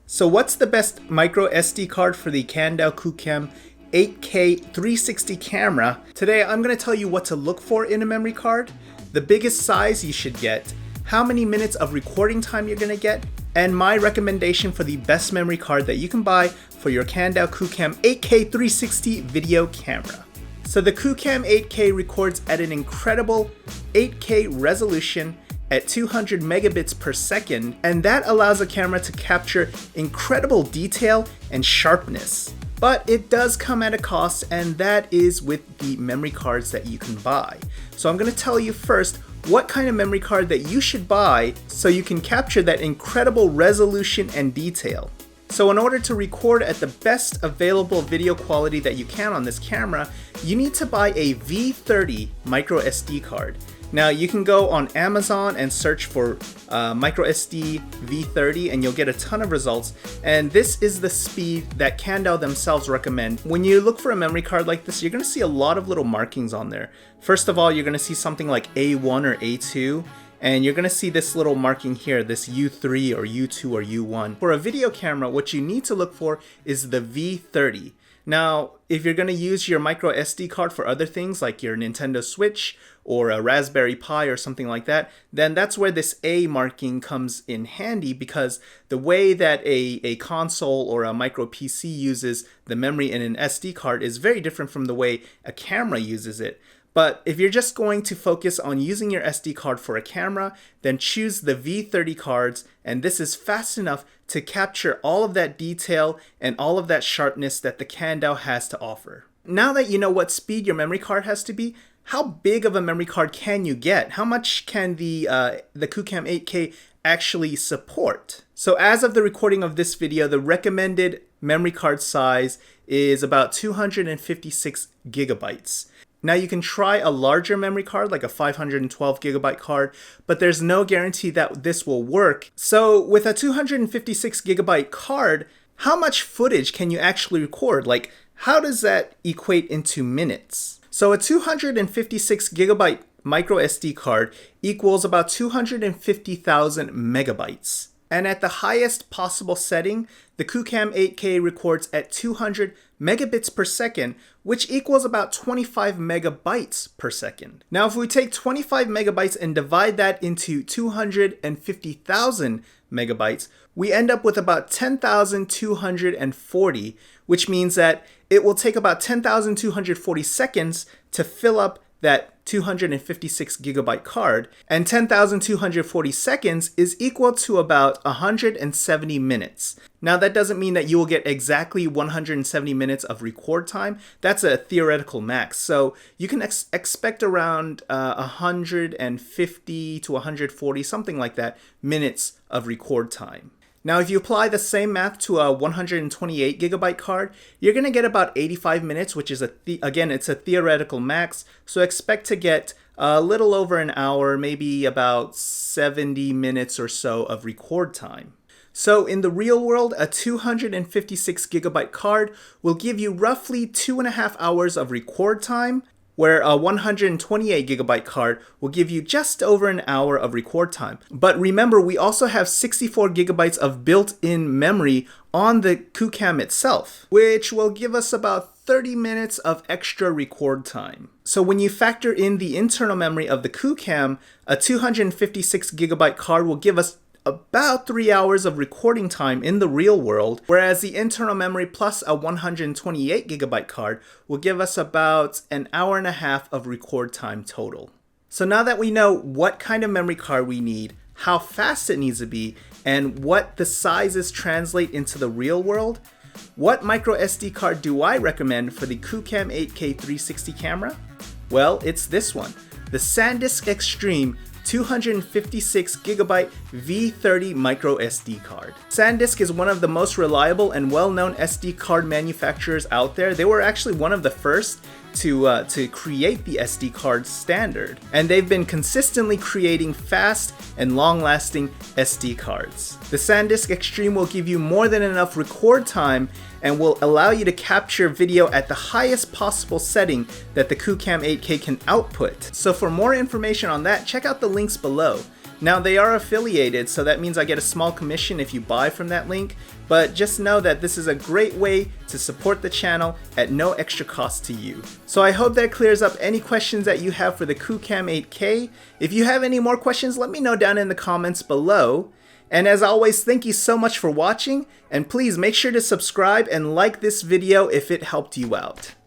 So what's the best micro SD card for the Kandao Qoocam 8K 360 camera? Today I'm going to tell you what to look for in a memory card, the biggest size you should get, how many minutes of recording time you're going to get, and my recommendation for the best memory card that you can buy for your Kandao Qoocam 8K 360 video camera. So the Qoocam 8K records at an incredible 8K resolution at 200 megabits per second, and that allows a camera to capture incredible detail and sharpness. But it does come at a cost, and that is with the memory cards that you can buy. So I'm going to tell you first what kind of memory card that you should buy so you can capture that incredible resolution and detail. So in order to record at the best available video quality that you can on this camera, you need to buy a V30 micro SD card. Now you can go on Amazon and search for microSD V30 and you'll get a ton of results, and this is the speed that Kandao themselves recommend. When you look for a memory card like this, you're going to see a lot of little markings on there. First of all, you're going to see something like A1 or A2, and you're going to see this little marking here, this U3 or U2 or U1. For a video camera, what you need to look for is the V30. Now, if you're going to use your micro SD card for other things like your Nintendo Switch or a Raspberry Pi or something like that, then that's where this A marking comes in handy, because the way that a console or a micro PC uses the memory in an SD card is very different from the way a camera uses it. But if you're just going to focus on using your SD card for a camera, then choose the V30 cards, and this is fast enough to capture all of that detail and all of that sharpness that the Kandao has to offer. Now that you know what speed your memory card has to be, how big of a memory card can you get? How much can the Qoocam 8K actually support? So as of the recording of this video, the recommended memory card size is about 256 gigabytes. Now you can try a larger memory card like a 512 gigabyte card, but there's no guarantee that this will work. So with a 256 gigabyte card, how much footage can you actually record? Like, how does that equate into minutes? So a 256 gigabyte micro SD card equals about 250,000 megabytes. And at the highest possible setting, the Qoocam 8K records at 200 megabits per second, which equals about 25 megabytes per second. Now, if we take 25 megabytes and divide that into 250,000 megabytes, we end up with about 10,240, which means that it will take about 10,240 seconds to fill up that 256 gigabyte card, and 10,240 seconds is equal to about 170 minutes. Now that doesn't mean that you will get exactly 170 minutes of record time. That's a theoretical max. So you can expect around 150 to 140, something like that, minutes of record time. Now, if you apply the same math to a 128 gigabyte card, you're going to get about 85 minutes, which is again, it's a theoretical max. So expect to get a little over an hour, maybe about 70 minutes or so of record time. So in the real world, a 256 gigabyte card will give you roughly 2.5 hours of record time, where a 128 gigabyte card will give you just over an hour of record time. But remember, we also have 64 gigabytes of built-in memory on the Qoocam itself, which will give us about 30 minutes of extra record time. So when you factor in the internal memory of the Qoocam, a 256 gigabyte card will give us about 3 hours of recording time in the real world, whereas the internal memory plus a 128 gigabyte card will give us about an hour and a half of record time total. So now that we know what kind of memory card we need, how fast it needs to be, and what the sizes translate into the real world, what micro SD card do I recommend for the Qoocam 8K 360 camera? Well, it's this one, the SanDisk Extreme 256 gigabyte V30 micro SD card. SanDisk is one of the most reliable and well-known SD card manufacturers out there. They were actually one of the first to create the SD card standard, and they've been consistently creating fast and long-lasting SD cards. The SanDisk Extreme will give you more than enough record time and will allow you to capture video at the highest possible setting that the Qoocam 8K can output. So for more information on that, check out the links below. Now they are affiliated, so that means I get a small commission if you buy from that link, but just know that this is a great way to support the channel at no extra cost to you. So I hope that clears up any questions that you have for the Qoocam 8K. If you have any more questions, let me know down in the comments below. And as always, thank you so much for watching, and please make sure to subscribe and like this video if it helped you out.